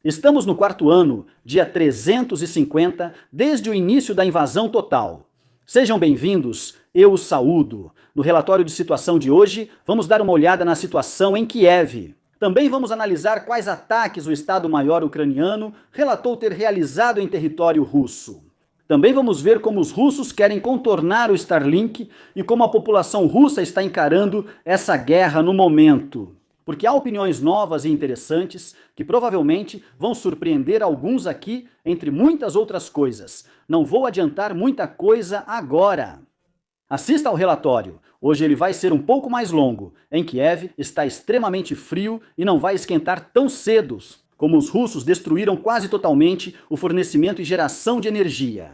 Estamos no quarto ano, dia 350, desde o início da invasão total. Sejam bem-vindos, eu os saúdo. No relatório de situação de hoje, vamos dar uma olhada na situação em Kiev. Também vamos analisar quais ataques o Estado-Maior ucraniano relatou ter realizado em território russo. Também vamos ver como os russos querem contornar o Starlink e como a população russa está encarando essa guerra no momento. Porque há opiniões novas e interessantes que provavelmente vão surpreender alguns aqui, entre muitas outras coisas. Não vou adiantar muita coisa agora. Assista ao relatório. Hoje ele vai ser um pouco mais longo. Em Kiev está extremamente frio e não vai esquentar tão cedo, como os russos destruíram quase totalmente o fornecimento e geração de energia.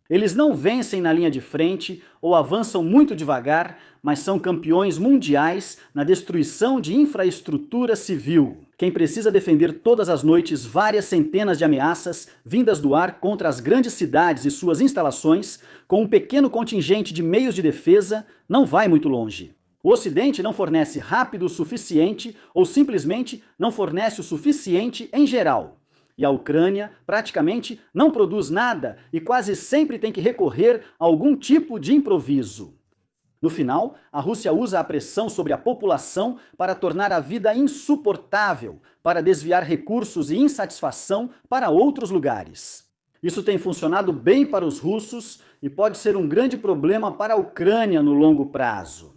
Eles não vencem na linha de frente ou avançam muito devagar, mas são campeões mundiais na destruição de infraestrutura civil. Quem precisa defender todas as noites várias centenas de ameaças vindas do ar contra as grandes cidades e suas instalações, com um pequeno contingente de meios de defesa, não vai muito longe. O Ocidente não fornece rápido o suficiente ou simplesmente não fornece o suficiente em geral. E a Ucrânia praticamente não produz nada e quase sempre tem que recorrer a algum tipo de improviso. No final, a Rússia usa a pressão sobre a população para tornar a vida insuportável, para desviar recursos e insatisfação para outros lugares. Isso tem funcionado bem para os russos e pode ser um grande problema para a Ucrânia no longo prazo.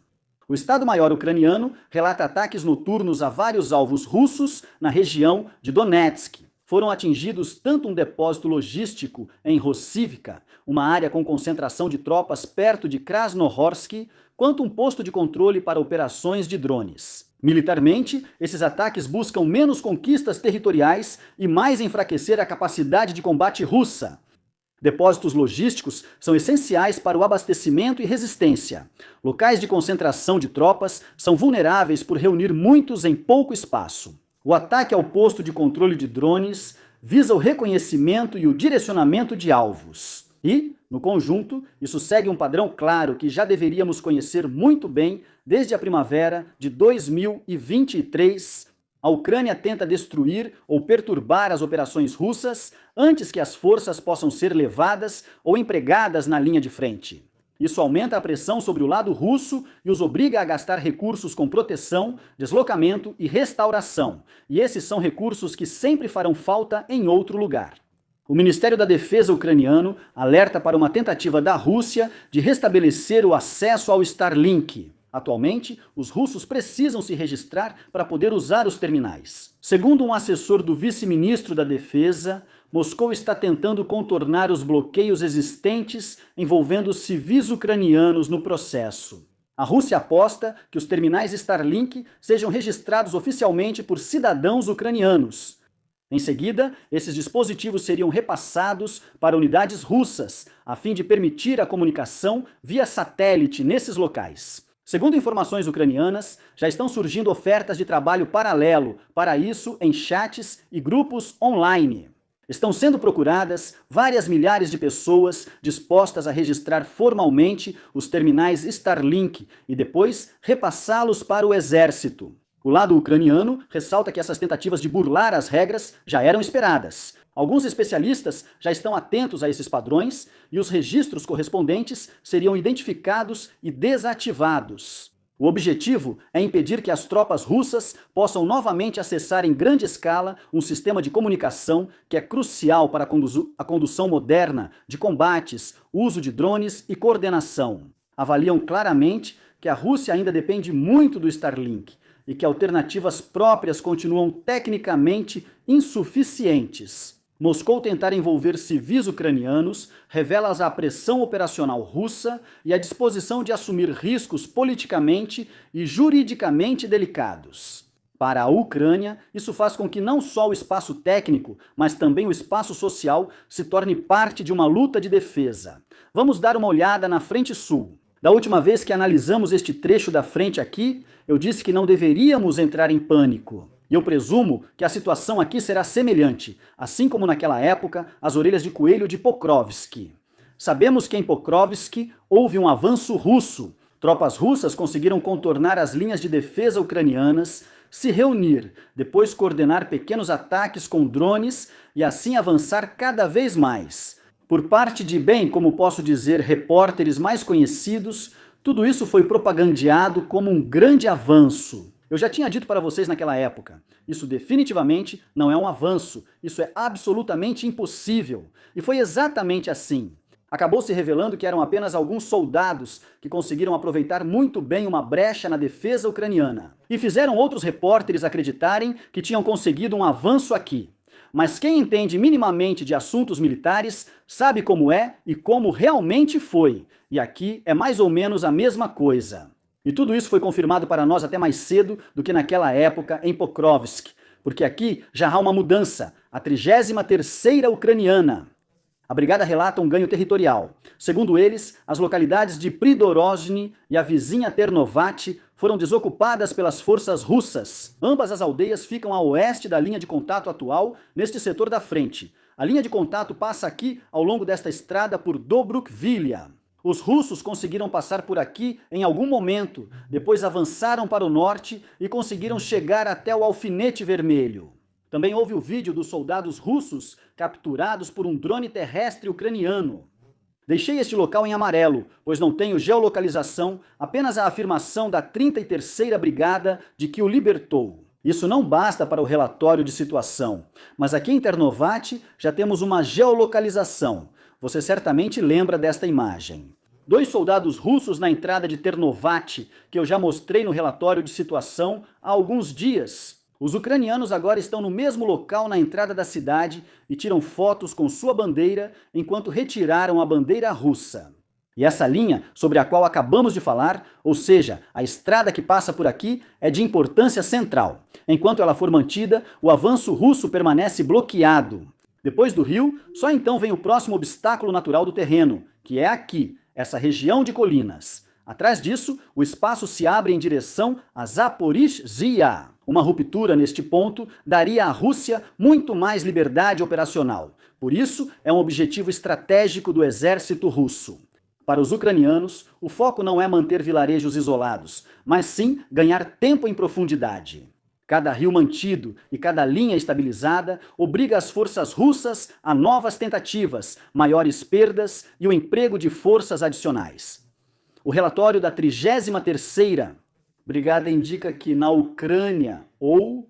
O Estado-Maior ucraniano relata ataques noturnos a vários alvos russos na região de Donetsk. Foram atingidos tanto um depósito logístico em Rossivka, uma área com concentração de tropas perto de Krasnohorsk, quanto um posto de controle para operações de drones. Militarmente, esses ataques buscam menos conquistas territoriais e mais enfraquecer a capacidade de combate russa. Depósitos logísticos são essenciais para o abastecimento e resistência. Locais de concentração de tropas são vulneráveis por reunir muitos em pouco espaço. O ataque ao posto de controle de drones visa o reconhecimento e o direcionamento de alvos. E, no conjunto, isso segue um padrão claro que já deveríamos conhecer muito bem desde a primavera de 2023. A Ucrânia tenta destruir ou perturbar as operações russas antes que as forças possam ser levadas ou empregadas na linha de frente. Isso aumenta a pressão sobre o lado russo e os obriga a gastar recursos com proteção, deslocamento e restauração. E esses são recursos que sempre farão falta em outro lugar. O Ministério da Defesa ucraniano alerta para uma tentativa da Rússia de restabelecer o acesso ao Starlink. Atualmente, os russos precisam se registrar para poder usar os terminais. Segundo um assessor do vice-ministro da Defesa, Moscou está tentando contornar os bloqueios existentes envolvendo civis ucranianos no processo. A Rússia aposta que os terminais Starlink sejam registrados oficialmente por cidadãos ucranianos. Em seguida, esses dispositivos seriam repassados para unidades russas, a fim de permitir a comunicação via satélite nesses locais. Segundo informações ucranianas, já estão surgindo ofertas de trabalho paralelo para isso em chats e grupos online. Estão sendo procuradas várias milhares de pessoas dispostas a registrar formalmente os terminais Starlink e depois repassá-los para o exército. O lado ucraniano ressalta que essas tentativas de burlar as regras já eram esperadas. Alguns especialistas já estão atentos a esses padrões e os registros correspondentes seriam identificados e desativados. O objetivo é impedir que as tropas russas possam novamente acessar em grande escala um sistema de comunicação que é crucial para a condução moderna de combates, uso de drones e coordenação. Avaliam claramente que a Rússia ainda depende muito do Starlink e que alternativas próprias continuam tecnicamente insuficientes. Moscou tentar envolver civis ucranianos revela a pressão operacional russa e a disposição de assumir riscos politicamente e juridicamente delicados. Para a Ucrânia, isso faz com que não só o espaço técnico, mas também o espaço social se torne parte de uma luta de defesa. Vamos dar uma olhada na frente sul. Da última vez que analisamos este trecho da frente aqui, eu disse que não deveríamos entrar em pânico. E eu presumo que a situação aqui será semelhante, assim como naquela época as orelhas de coelho de Pokrovsk. Sabemos que em Pokrovsk houve um avanço russo. Tropas russas conseguiram contornar as linhas de defesa ucranianas, se reunir, depois coordenar pequenos ataques com drones e assim avançar cada vez mais. Por parte de, bem, como posso dizer, repórteres mais conhecidos, tudo isso foi propagandeado como um grande avanço. Eu já tinha dito para vocês naquela época, isso definitivamente não é um avanço, isso é absolutamente impossível. E foi exatamente assim. Acabou se revelando que eram apenas alguns soldados que conseguiram aproveitar muito bem uma brecha na defesa ucraniana. E fizeram outros repórteres acreditarem que tinham conseguido um avanço aqui. Mas quem entende minimamente de assuntos militares sabe como é e como realmente foi. E aqui é mais ou menos a mesma coisa. E tudo isso foi confirmado para nós até mais cedo do que naquela época em Pokrovsk, porque aqui já há uma mudança, a 33ª ucraniana. A brigada relata um ganho territorial. Segundo eles, as localidades de Pridorozhny e a vizinha Ternovaty foram desocupadas pelas forças russas. Ambas as aldeias ficam a oeste da linha de contato atual, neste setor da frente. A linha de contato passa aqui ao longo desta estrada por Dobrukvilya. Os russos conseguiram passar por aqui em algum momento, depois avançaram para o norte e conseguiram chegar até o Alfinete Vermelho. Também houve o vídeo dos soldados russos capturados por um drone terrestre ucraniano. Deixei este local em amarelo, pois não tenho geolocalização, apenas a afirmação da 33ª Brigada de que o libertou. Isso não basta para o relatório de situação, mas aqui em Ternovaty já temos uma geolocalização. Você certamente lembra desta imagem. 2 soldados russos na entrada de Ternovaty, que eu já mostrei no relatório de situação há alguns dias. Os ucranianos agora estão no mesmo local na entrada da cidade e tiram fotos com sua bandeira enquanto retiraram a bandeira russa. E essa linha sobre a qual acabamos de falar, ou seja, a estrada que passa por aqui, é de importância central. Enquanto ela for mantida, o avanço russo permanece bloqueado. Depois do rio, só então vem o próximo obstáculo natural do terreno, que é aqui, essa região de colinas. Atrás disso, o espaço se abre em direção a Zaporizhzhia. Uma ruptura neste ponto daria à Rússia muito mais liberdade operacional. Por isso, é um objetivo estratégico do exército russo. Para os ucranianos, o foco não é manter vilarejos isolados, mas sim ganhar tempo em profundidade. Cada rio mantido e cada linha estabilizada obriga as forças russas a novas tentativas, maiores perdas e o emprego de forças adicionais. O relatório da 33ª Brigada indica que na Ucrânia, o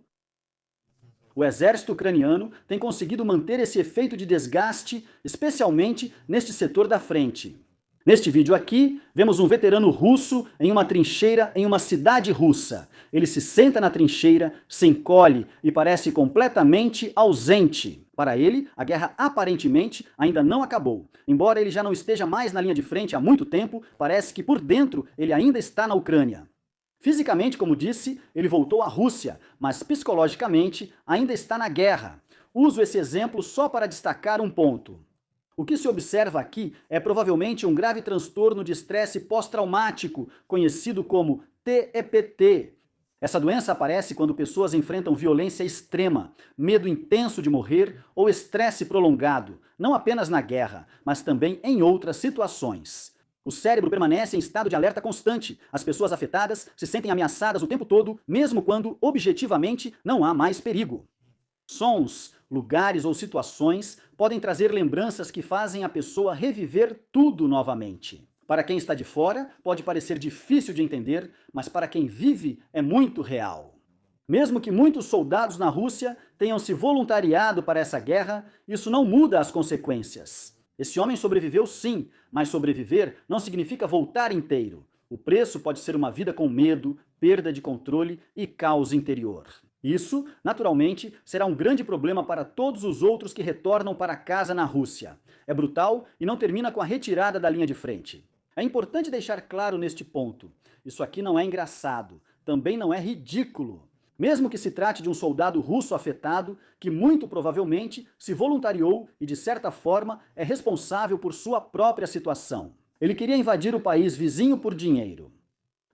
exército ucraniano tem conseguido manter esse efeito de desgaste, especialmente neste setor da frente. Neste vídeo aqui, vemos um veterano russo em uma trincheira em uma cidade russa. Ele se senta na trincheira, se encolhe e parece completamente ausente. Para ele, a guerra aparentemente ainda não acabou. Embora ele já não esteja mais na linha de frente há muito tempo, parece que por dentro ele ainda está na Ucrânia. Fisicamente, como disse, ele voltou à Rússia, mas psicologicamente ainda está na guerra. Uso esse exemplo só para destacar um ponto. O que se observa aqui é provavelmente um grave transtorno de estresse pós-traumático, conhecido como TEPT. Essa doença aparece quando pessoas enfrentam violência extrema, medo intenso de morrer ou estresse prolongado, não apenas na guerra, mas também em outras situações. O cérebro permanece em estado de alerta constante. As pessoas afetadas se sentem ameaçadas o tempo todo, mesmo quando, objetivamente, não há mais perigo. Sons, lugares ou situações podem trazer lembranças que fazem a pessoa reviver tudo novamente. Para quem está de fora, pode parecer difícil de entender, mas para quem vive é muito real. Mesmo que muitos soldados na Rússia tenham se voluntariado para essa guerra, isso não muda as consequências. Esse homem sobreviveu sim, mas sobreviver não significa voltar inteiro. O preço pode ser uma vida com medo, perda de controle e caos interior. Isso, naturalmente, será um grande problema para todos os outros que retornam para casa na Rússia. É brutal e não termina com a retirada da linha de frente. É importante deixar claro neste ponto. Isso aqui não é engraçado, também não é ridículo. Mesmo que se trate de um soldado russo afetado, que muito provavelmente se voluntariou e de certa forma é responsável por sua própria situação. Ele queria invadir o país vizinho por dinheiro.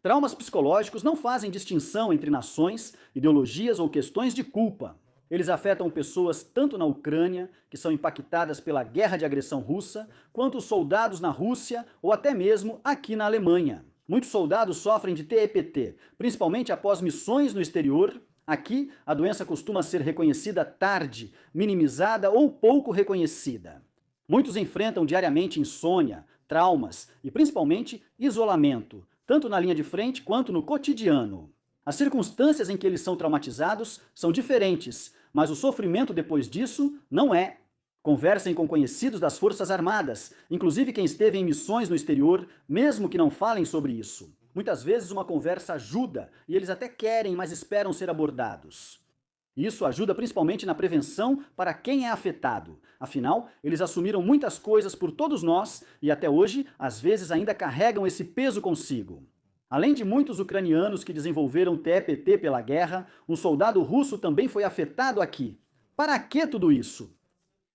Traumas psicológicos não fazem distinção entre nações, ideologias ou questões de culpa. Eles afetam pessoas tanto na Ucrânia, que são impactadas pela guerra de agressão russa, quanto os soldados na Rússia ou até mesmo aqui na Alemanha. Muitos soldados sofrem de TEPT, principalmente após missões no exterior, Aqui, a doença costuma ser reconhecida tarde, minimizada ou pouco reconhecida. Muitos enfrentam diariamente insônia, traumas e, principalmente, isolamento, tanto na linha de frente quanto no cotidiano. As circunstâncias em que eles são traumatizados são diferentes, mas o sofrimento depois disso não é. Conversem com conhecidos das Forças Armadas, inclusive quem esteve em missões no exterior, mesmo que não falem sobre isso. Muitas vezes uma conversa ajuda e eles até querem, mas esperam ser abordados. Isso ajuda principalmente na prevenção para quem é afetado. Afinal, eles assumiram muitas coisas por todos nós e até hoje, às vezes, ainda carregam esse peso consigo. Além de muitos ucranianos que desenvolveram TEPT pela guerra, um soldado russo também foi afetado aqui. Para que tudo isso?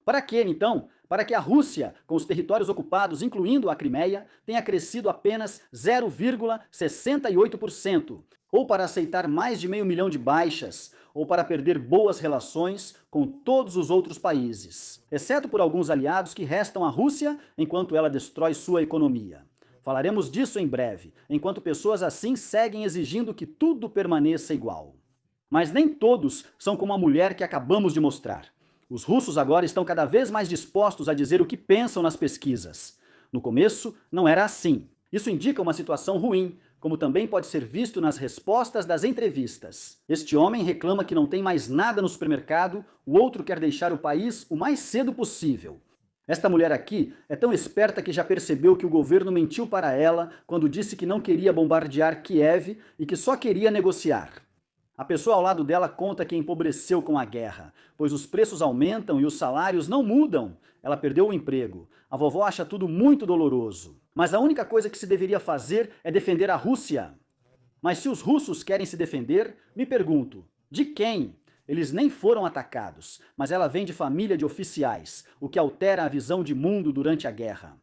Para que, então? Para que a Rússia, com os territórios ocupados, incluindo a Crimeia, tenha crescido apenas 0,68%, ou para aceitar mais de 500 mil de baixas, ou para perder boas relações com todos os outros países, exceto por alguns aliados que restam à Rússia enquanto ela destrói sua economia. Falaremos disso em breve, enquanto pessoas assim seguem exigindo que tudo permaneça igual. Mas nem todos são como a mulher que acabamos de mostrar. Os russos agora estão cada vez mais dispostos a dizer o que pensam nas pesquisas. No começo, não era assim. Isso indica uma situação ruim, como também pode ser visto nas respostas das entrevistas. Este homem reclama que não tem mais nada no supermercado, o outro quer deixar o país o mais cedo possível. Esta mulher aqui é tão esperta que já percebeu que o governo mentiu para ela quando disse que não queria bombardear Kiev e que só queria negociar. A pessoa ao lado dela conta que empobreceu com a guerra, pois os preços aumentam e os salários não mudam. Ela perdeu o emprego. A vovó acha tudo muito doloroso. Mas a única coisa que se deveria fazer é defender a Rússia. Mas se os russos querem se defender, me pergunto, de quem? Eles nem foram atacados, mas ela vem de família de oficiais, o que altera a visão de mundo durante a guerra.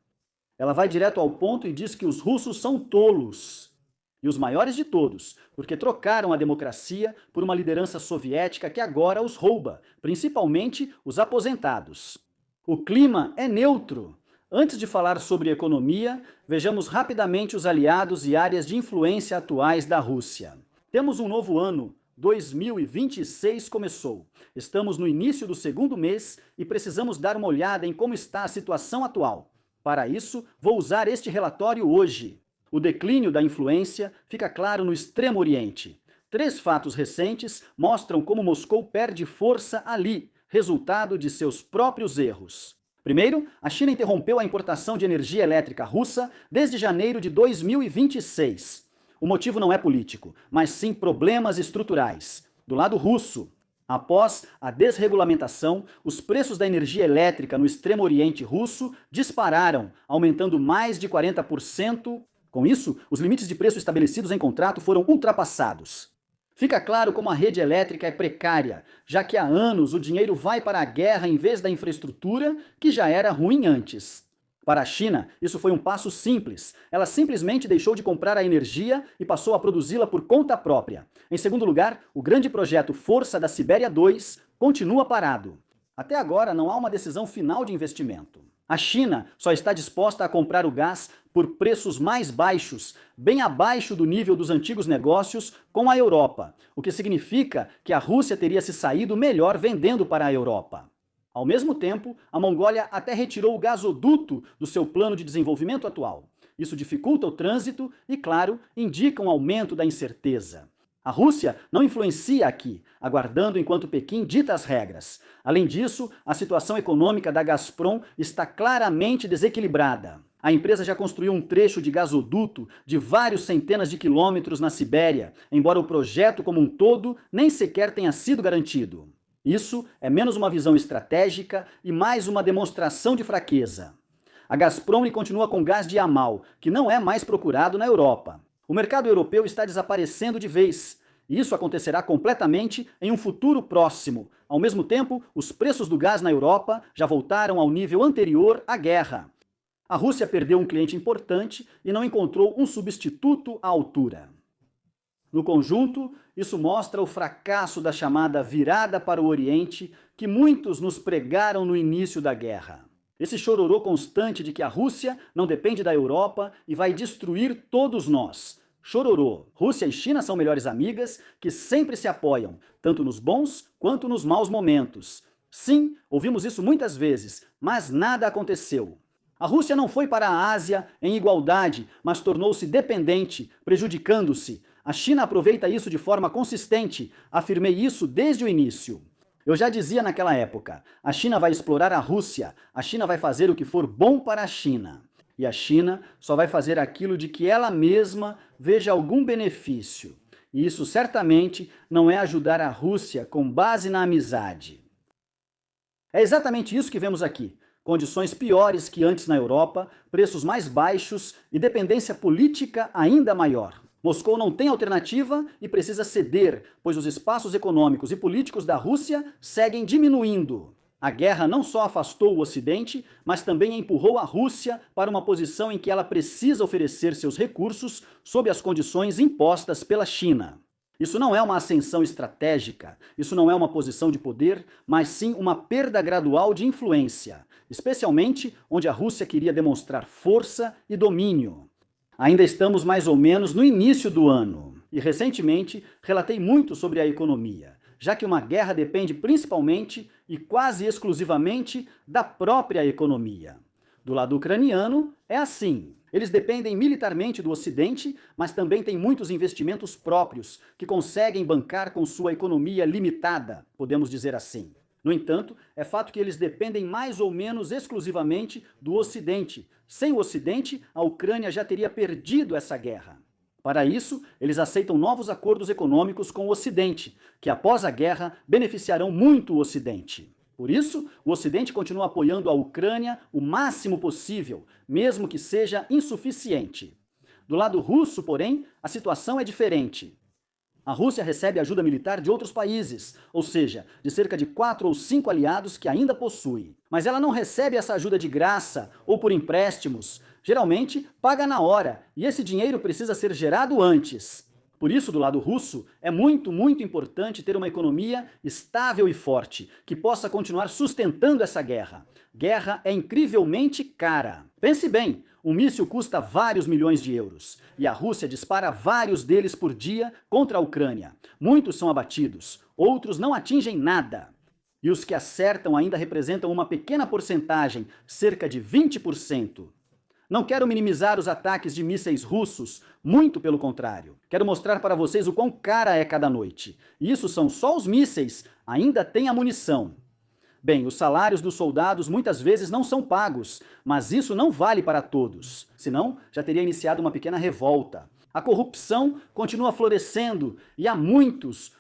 Ela vai direto ao ponto e diz que os russos são tolos. E os maiores de todos, porque trocaram a democracia por uma liderança soviética que agora os rouba, principalmente os aposentados. O clima é neutro. Antes de falar sobre economia, vejamos rapidamente os aliados e áreas de influência atuais da Rússia. Temos um novo ano, 2026 começou. Estamos no início do segundo mês e precisamos dar uma olhada em como está a situação atual. Para isso, vou usar este relatório hoje. O declínio da influência fica claro no Extremo Oriente. 3 fatos recentes mostram como Moscou perde força ali, resultado de seus próprios erros. Primeiro, a China interrompeu a importação de energia elétrica russa desde janeiro de 2026. O motivo não é político, mas sim problemas estruturais. Do lado russo, após a desregulamentação, os preços da energia elétrica no Extremo Oriente russo dispararam, aumentando mais de 40%. Com isso, os limites de preço estabelecidos em contrato foram ultrapassados. Fica claro como a rede elétrica é precária, já que há anos o dinheiro vai para a guerra em vez da infraestrutura, que já era ruim antes. Para a China, isso foi um passo simples. Ela simplesmente deixou de comprar a energia e passou a produzi-la por conta própria. Em segundo lugar, o grande projeto Força da Sibéria 2 continua parado. Até agora não há uma decisão final de investimento. A China só está disposta a comprar o gás por preços mais baixos, bem abaixo do nível dos antigos negócios com a Europa, o que significa que a Rússia teria se saído melhor vendendo para a Europa. Ao mesmo tempo, a Mongólia até retirou o gasoduto do seu plano de desenvolvimento atual. Isso dificulta o trânsito e, claro, indica um aumento da incerteza. A Rússia não influencia aqui, aguardando enquanto Pequim dita as regras. Além disso, a situação econômica da Gazprom está claramente desequilibrada. A empresa já construiu um trecho de gasoduto de vários centenas de quilômetros na Sibéria, embora o projeto como um todo nem sequer tenha sido garantido. Isso é menos uma visão estratégica e mais uma demonstração de fraqueza. A Gazprom continua com gás de Yamal, que não é mais procurado na Europa. O mercado europeu está desaparecendo de vez. E isso acontecerá completamente em um futuro próximo. Ao mesmo tempo, os preços do gás na Europa já voltaram ao nível anterior à guerra. A Rússia perdeu um cliente importante e não encontrou um substituto à altura. No conjunto, isso mostra o fracasso da chamada virada para o Oriente que muitos nos pregaram no início da guerra. Esse chororô constante de que a Rússia não depende da Europa e vai destruir todos nós. chororô. Rússia e China são melhores amigas que sempre se apoiam, tanto nos bons quanto nos maus momentos. Sim, ouvimos isso muitas vezes, mas nada aconteceu. A Rússia não foi para a Ásia em igualdade, mas tornou-se dependente, prejudicando-se. A China aproveita isso de forma consistente, afirmei isso desde o início. Eu já dizia naquela época, a China vai explorar a Rússia, a China vai fazer o que for bom para a China. E a China só vai fazer aquilo de que ela mesma veja algum benefício. E isso certamente não é ajudar a Rússia com base na amizade. É exatamente isso que vemos aqui. Condições piores que antes na Europa, preços mais baixos e dependência política ainda maior. Moscou não tem alternativa e precisa ceder, pois os espaços econômicos e políticos da Rússia seguem diminuindo. A guerra não só afastou o Ocidente, mas também empurrou a Rússia para uma posição em que ela precisa oferecer seus recursos sob as condições impostas pela China. Isso não é uma ascensão estratégica, isso não é uma posição de poder, mas sim uma perda gradual de influência, especialmente onde a Rússia queria demonstrar força e domínio. Ainda estamos mais ou menos no início do ano, e recentemente relatei muito sobre a economia, já que uma guerra depende principalmente e quase exclusivamente da própria economia. Do lado ucraniano, é assim. Eles dependem militarmente do Ocidente, mas também têm muitos investimentos próprios, que conseguem bancar com sua economia limitada, podemos dizer assim. No entanto, é fato que eles dependem mais ou menos exclusivamente do Ocidente. Sem o Ocidente, a Ucrânia já teria perdido essa guerra. Para isso, eles aceitam novos acordos econômicos com o Ocidente, que após a guerra beneficiarão muito o Ocidente. Por isso, o Ocidente continua apoiando a Ucrânia o máximo possível, mesmo que seja insuficiente. Do lado russo, porém, a situação é diferente. A Rússia recebe ajuda militar de outros países, ou seja, de cerca de 4 ou 5 aliados que ainda possui. Mas ela não recebe essa ajuda de graça ou por empréstimos. Geralmente, paga na hora, e esse dinheiro precisa ser gerado antes. Por isso, do lado russo, é muito importante ter uma economia estável e forte, que possa continuar sustentando essa guerra. Guerra é incrivelmente cara. Pense bem, um míssil custa vários milhões de euros, e a Rússia dispara vários deles por dia contra a Ucrânia. Muitos são abatidos, outros não atingem nada. E os que acertam ainda representam uma pequena porcentagem, cerca de 20%. Não quero minimizar os ataques de mísseis russos, muito pelo contrário. Quero mostrar para vocês o quão cara é cada noite. E isso são só os mísseis, ainda tem a munição. Bem, os salários dos soldados muitas vezes não são pagos, mas isso não vale para todos. Senão, já teria iniciado uma pequena revolta. A corrupção continua florescendo e há muitos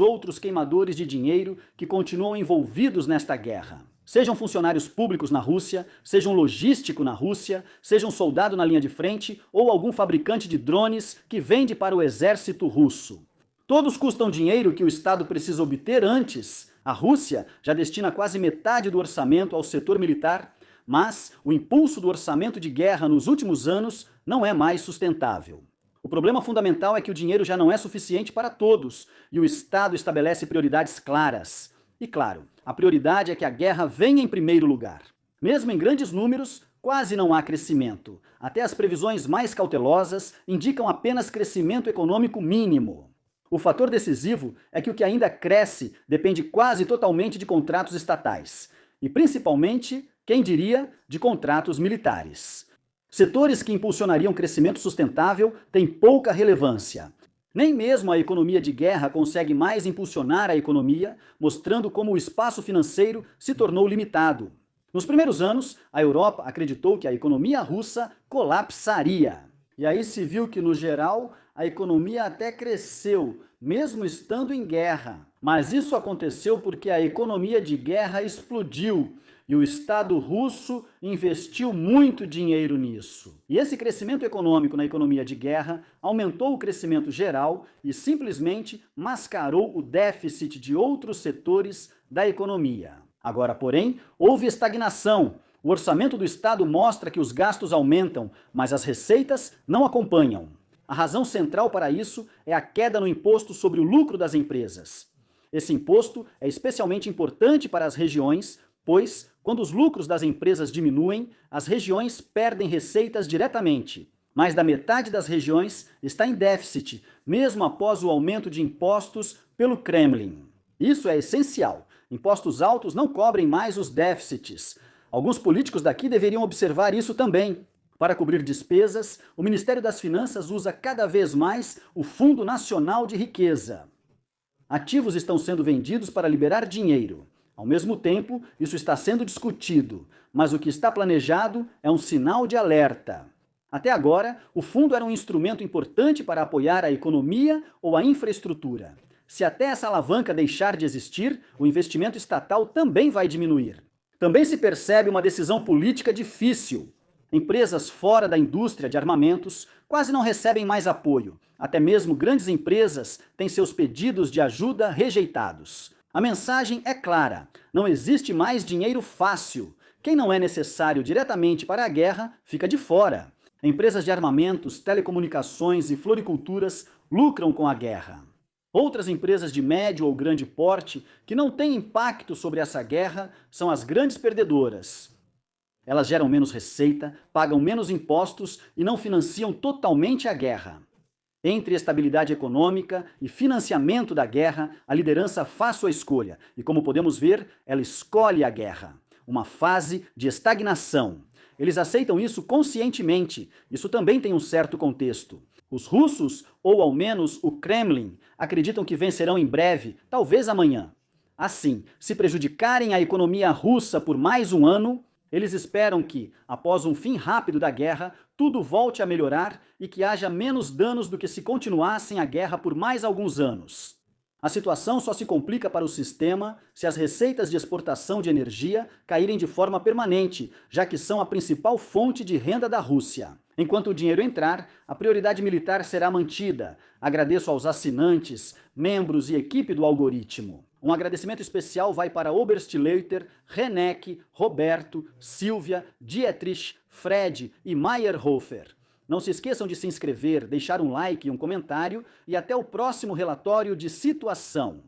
outros queimadores de dinheiro que continuam envolvidos nesta guerra. Sejam funcionários públicos na Rússia, seja um logístico na Rússia, seja um soldado na linha de frente ou algum fabricante de drones que vende para o exército russo. Todos custam dinheiro que o Estado precisa obter antes. A Rússia já destina quase metade do orçamento ao setor militar, mas o impulso do orçamento de guerra nos últimos anos não é mais sustentável. O problema fundamental é que o dinheiro já não é suficiente para todos e o Estado estabelece prioridades claras. E claro, a prioridade é que a guerra venha em primeiro lugar. Mesmo em grandes números, quase não há crescimento. Até as previsões mais cautelosas indicam apenas crescimento econômico mínimo. O fator decisivo é que o que ainda cresce depende quase totalmente de contratos estatais. E principalmente, quem diria, de contratos militares. Setores que impulsionariam crescimento sustentável têm pouca relevância. Nem mesmo a economia de guerra consegue mais impulsionar a economia, mostrando como o espaço financeiro se tornou limitado. Nos primeiros anos, a Europa acreditou que a economia russa colapsaria. E aí se viu que, no geral, a economia até cresceu, mesmo estando em guerra. Mas isso aconteceu porque a economia de guerra explodiu. E o Estado russo investiu muito dinheiro nisso. E esse crescimento econômico na economia de guerra aumentou o crescimento geral e simplesmente mascarou o déficit de outros setores da economia. Agora, porém, houve estagnação. O orçamento do Estado mostra que os gastos aumentam, mas as receitas não acompanham. A razão central para isso é a queda no imposto sobre o lucro das empresas. Esse imposto é especialmente importante para as regiões, pois, quando os lucros das empresas diminuem, as regiões perdem receitas diretamente. Mais da metade das regiões está em déficit, mesmo após o aumento de impostos pelo Kremlin. Isso é essencial. Impostos altos não cobrem mais os déficits. Alguns políticos daqui deveriam observar isso também. Para cobrir despesas, o Ministério das Finanças usa cada vez mais o Fundo Nacional de Riqueza. Ativos estão sendo vendidos para liberar dinheiro. Ao mesmo tempo, isso está sendo discutido, mas o que está planejado é um sinal de alerta. Até agora, o fundo era um instrumento importante para apoiar a economia ou a infraestrutura. Se até essa alavanca deixar de existir, o investimento estatal também vai diminuir. Também se percebe uma decisão política difícil. Empresas fora da indústria de armamentos quase não recebem mais apoio. Até mesmo grandes empresas têm seus pedidos de ajuda rejeitados. A mensagem é clara: não existe mais dinheiro fácil. Quem não é necessário diretamente para a guerra fica de fora. Empresas de armamentos, telecomunicações e floriculturas lucram com a guerra. Outras empresas de médio ou grande porte que não têm impacto sobre essa guerra são as grandes perdedoras. Elas geram menos receita, pagam menos impostos e não financiam totalmente a guerra. Entre estabilidade econômica e financiamento da guerra, a liderança faz sua escolha. E como podemos ver, ela escolhe a guerra. Uma fase de estagnação. Eles aceitam isso conscientemente. Isso também tem um certo contexto. Os russos, ou ao menos o Kremlin, acreditam que vencerão em breve, talvez amanhã. Assim, se prejudicarem a economia russa por mais um ano, eles esperam que, após um fim rápido da guerra, tudo volte a melhorar e que haja menos danos do que se continuassem a guerra por mais alguns anos. A situação só se complica para o sistema se as receitas de exportação de energia caírem de forma permanente, já que são a principal fonte de renda da Rússia. Enquanto o dinheiro entrar, a prioridade militar será mantida. Agradeço aos assinantes, membros e equipe do algoritmo. Um agradecimento especial vai para Oberstleiter, Renek, Roberto, Silvia, Dietrich, Fred e Meyerhofer. Não se esqueçam de se inscrever, deixar um like e um comentário e até o próximo relatório de situação.